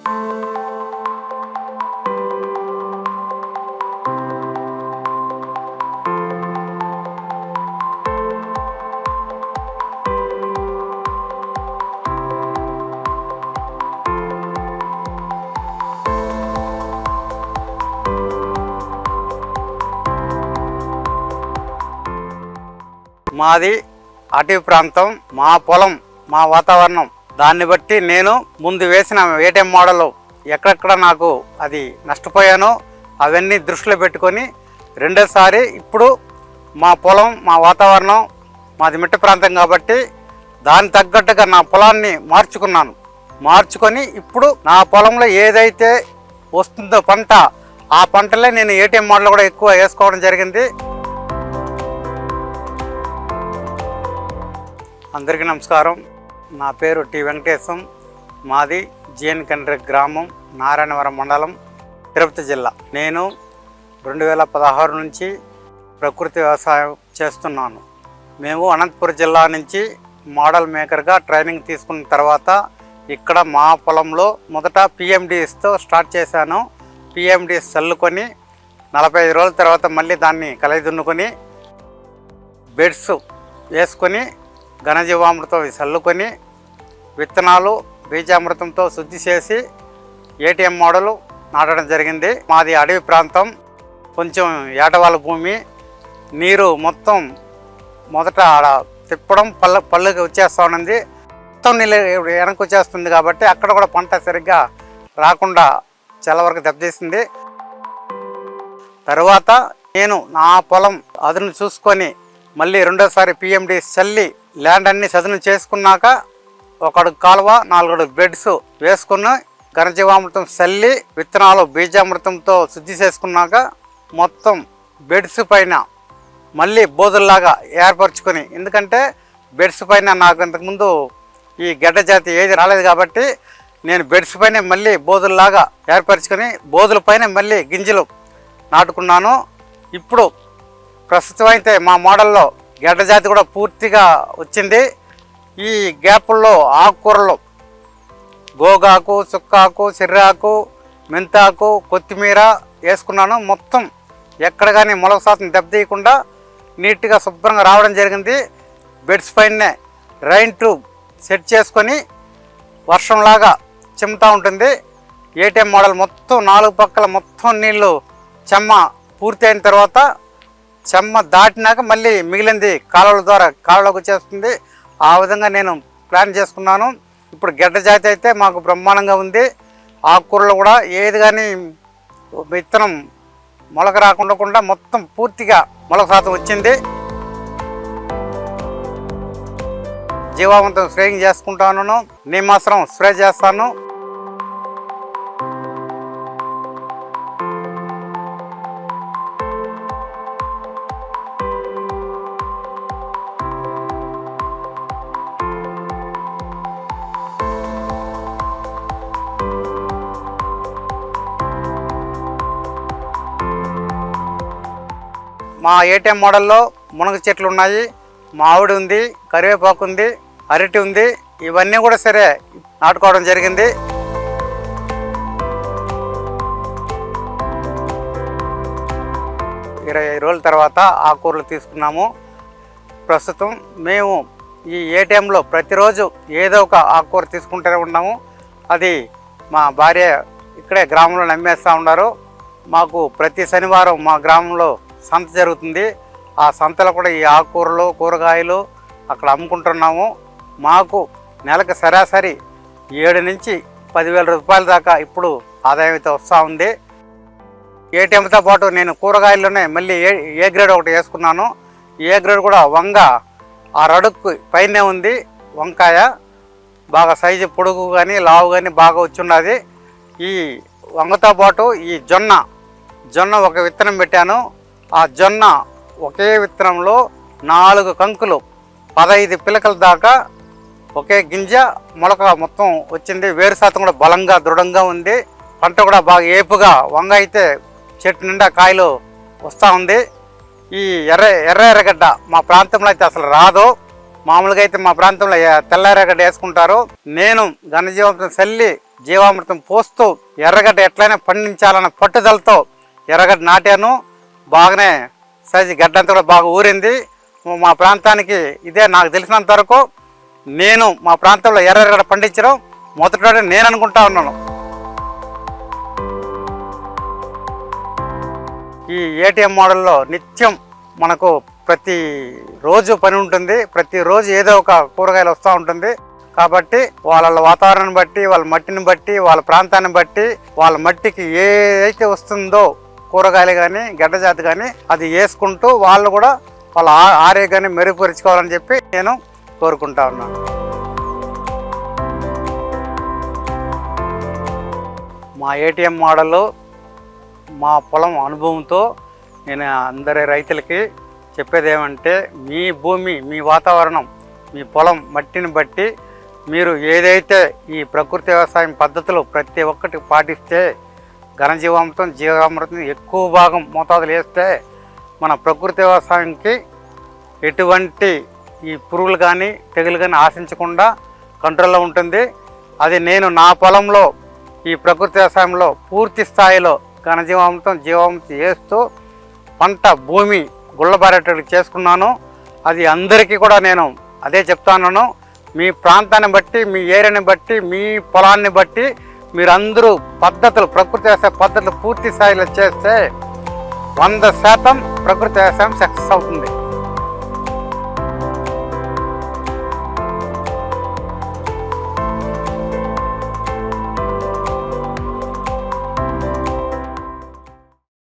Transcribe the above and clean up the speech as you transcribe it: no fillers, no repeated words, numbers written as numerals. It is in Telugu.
మాది అటవీ ప్రాంతం, మా పొలం, మా వాతావరణం, దాన్ని బట్టి నేను ముందు వేసిన ఏటీఎం మోడల్ ఎక్కడెక్కడ నాకు అది నష్టపోయానో అవన్నీ దృష్టిలో పెట్టుకొని రెండోసారి ఇప్పుడు మా పొలం, మా వాతావరణం, మాది మిట్ట ప్రాంతం కాబట్టి దాని తగ్గట్టుగా నా పొలాన్ని మార్చుకొని ఇప్పుడు నా పొలంలో ఏదైతే వస్తుందో పంట, ఆ పంటలే నేను ఏటీఎం మోడల్ కూడా ఎక్కువ వేసుకోవడం జరిగింది. అందరికీ నమస్కారం. నా పేరు టి వెంకటేశం. మాది జిఎన్ కండ్రి గ్రామం, నారాయణవరం మండలం, తిరుపతి జిల్లా. నేను 2016 నుంచి ప్రకృతి వ్యవసాయం చేస్తున్నాను. మేము అనంతపురం జిల్లా నుంచి మోడల్ మేకర్గా ట్రైనింగ్ తీసుకున్న తర్వాత ఇక్కడ మా పొలంలో మొదట పిఎండిఎస్తో స్టార్ట్ చేశాను. పిఎండిఎస్ చల్లుకొని 45 రోజుల తర్వాత మళ్ళీ దాన్ని కలయిదున్నుకొని బెడ్స్ వేసుకొని ఘనజీవామృతం చల్లుకొని విత్తనాలు బీజామృతంతో శుద్ధి చేసి ఏటీఎం మోడలు నాటడం జరిగింది. మాది అడవి ప్రాంతం, కొంచెం ఏటవాళ్ళ భూమి, నీరు మొత్తం మొదట ఆడ తిప్పడం పళ్ళుకి వచ్చేస్తూ ఉన్నది, మొత్తం నీళ్ళు వెనక్కి వచ్చేస్తుంది కాబట్టి అక్కడ కూడా పంట సరిగ్గా రాకుండా చాలా వరకు దెబ్బతీసింది. తర్వాత నేను నా పొలం అదును చూసుకొని మళ్ళీ రెండోసారి పిఎండి చల్లి ల్యాండ్ అన్ని చదును చేసుకున్నాక 1 అడుగు కాలువ 4 అడుగు బెడ్స్ వేసుకుని ఘనజీవామృతం చల్లి విత్తనాలు బీజామృతంతో శుద్ధి చేసుకున్నాక మొత్తం బెడ్స్ పైన మళ్ళీ బోధుల్లాగా ఏర్పరచుకొని, ఎందుకంటే బెడ్స్ పైన నాకు ఇంతకుముందు ఈ గడ్డ జాతి ఏది రాలేదు కాబట్టి నేను బెడ్స్ పైన మళ్ళీ బోధుల్లాగా ఏర్పరచుకొని బోధుల పైన మళ్ళీ గింజలు నాటుకున్నాను. ఇప్పుడు ప్రస్తుతం అయితే మా మోడల్లో గడ్డ జాతి కూడా పూర్తిగా వచ్చింది. ఈ గ్యాపుల్లో ఆకుకూరలు గోగాకు, చుక్కాకు, సిర్రాకు, మెంతాకు, కొత్తిమీర వేసుకున్నాను. మొత్తం ఎక్కడ కానీ మొలక శాతం దెబ్బతీయకుండా నీట్గా శుభ్రంగా రావడం జరిగింది. బెడ్స్ పైనే రైన్ ట్యూబ్ సెట్ చేసుకొని వర్షంలాగా చిమ్ముతూ ఉంటుంది. ఏటీఎం మోడల్ మొత్తం 4 పక్కల మొత్తం నీళ్ళు చెమ్మ పూర్తి అయిన తర్వాత చెమ్మ దాటినాక మళ్ళీ మిగిలింది కాలువల ద్వారా కాలువలోకి వచ్చేస్తుంది. ఆ విధంగా నేను ప్లాన్ చేసుకున్నాను. ఇప్పుడు గడ్డ జాతి అయితే మాకు బ్రహ్మాండంగా ఉంది. ఆకుకూరలు కూడా ఏది కానీ విత్తనం మొలక రాకుండా మొత్తం పూర్తిగా మొలక శాతం వచ్చింది. జీవామృతం స్ప్రేయింగ్ చేసుకుంటాను, నీమాసరం స్ప్రే చేస్తాను. మా ఏటీఎం మోడల్లో మునగ చెట్లు ఉన్నాయి, మామిడి ఉంది, కరివేపాకు ఉంది, అరటి ఉంది. ఇవన్నీ కూడా సరే నాటుకోవడం జరిగింది. ఇరవై రోజుల తర్వాత ఆకుకూరలు తీసుకున్నాము. ప్రస్తుతం మేము ఈ ఏటీఎంలో ప్రతిరోజు ఏదో ఒక ఆకుకూర తీసుకుంటూనే ఉన్నాము. అది మా భార్య ఇక్కడే గ్రామంలో నమ్మేస్తూ ఉన్నారు. మాకు ప్రతి శనివారం మా గ్రామంలో సంత జరుగుతుంది. ఆ సంతలో కూడా ఈ ఆకుకూరలు, కూరగాయలు అక్కడ అమ్ముకుంటున్నాము. మాకు నెలకు సరాసరి 7 నుంచి 10,000 రూపాయల దాకా ఇప్పుడు ఆదాయం అయితే వస్తూ ఉంది. ఏటీఎంతో పాటు నేను కూరగాయల్లోనే మళ్ళీ ఏ గ్రేడ్ ఒకటి వేసుకున్నాను. ఏ గ్రేడ్ కూడా వంగ 6 అడుగు పైనే ఉంది. వంకాయ బాగా సైజు పొడుగు కానీ లావు కానీ బాగా వచ్చున్నది. ఈ వంగతో పాటు ఈ జొన్న ఒక విత్తనం పెట్టాను. ఆ జొన్న ఒకే విత్తనంలో 4 కంకులు 15 పిలకల దాకా ఒకే గింజ మొలక మొత్తం వచ్చింది. వేరు శాతం కూడా బలంగా దృఢంగా ఉంది. పంట కూడా బాగా ఏపుగా వంగ అయితే చెట్టు నిండా కాయలు వస్తూ ఉంది. ఈ ఎర్రగడ్డ మా ప్రాంతంలో అయితే అసలు రాదు. మామూలుగా అయితే మా ప్రాంతంలో తెల్ల ఎర్రగడ్డ వేసుకుంటారు. నేను ఘనజీవామృతం చల్లి జీవామృతం పోస్తూ ఎర్రగడ్డ ఎట్లయినా పండించాలన్న పట్టుదలతో ఎర్రగడ్డ నాటాను. బాగానే సైజు గడ్డ అంతా కూడా బాగా ఊరింది. మా ప్రాంతానికి ఇదే నాకు తెలిసినంత వరకు నేను మా ప్రాంతంలో ఎర్రగడ్డ పండించడం మొదటి నేను అనుకుంటా ఉన్నాను. ఈ ఏటీఎం మోడల్లో నిత్యం మనకు ప్రతిరోజు పని ఉంటుంది. ప్రతిరోజు ఏదో ఒక కూరగాయలు వస్తూ ఉంటుంది. కాబట్టి వాళ్ళ వాతావరణాన్ని బట్టి, వాళ్ళ మట్టిని బట్టి, వాళ్ళ ప్రాంతాన్ని బట్టి, వాళ్ళ మట్టికి ఏదైతే వస్తుందో కూరగాయలు కానీ గడ్డ జాతి కానీ అది వేసుకుంటూ వాళ్ళు కూడా వాళ్ళ ఆరోగ్యాన్ని మెరుగుపరుచుకోవాలని చెప్పి నేను కోరుకుంటా ఉన్నాను. మా ఏటీఎం మోడల్ మా పొలం అనుభవంతో నేను అందరి రైతులకి చెప్పేది ఏమంటే, మీ భూమి, మీ వాతావరణం, మీ పొలం మట్టిని బట్టి మీరు ఏదైతే ఈ ప్రకృతి వ్యవసాయం పద్ధతులు ప్రతి ఒక్కటి పాటిస్తే, ఘనజీవామృతం జీవామృతం ఎక్కువ భాగం మోతాదులు వేస్తే మన ప్రకృతి వ్యవసాయంకి ఎటువంటి ఈ పురుగులు కానీ తెగులు కానీ ఆశించకుండా కంట్రోల్లో ఉంటుంది. అది నేను నా పొలంలో ఈ ప్రకృతి వ్యవసాయంలో పూర్తి స్థాయిలో ఘనజీవామృతం జీవామృతం వేస్తూ పంట భూమి గుళ్ళబారేటట్టు చేసుకున్నాను. అది అందరికీ కూడా నేను అదే చెప్తాను. మీ ప్రాంతాన్ని బట్టి, మీ ఏరియాని బట్టి, మీ పొలాన్ని బట్టి మీరందరూ పద్ధతులు ప్రకృతి వ్యవసాయ పద్ధతులు పూర్తి స్థాయిలో చేస్తే 100% ప్రకృతి వ్యవసాయం సక్సెస్ అవుతుంది.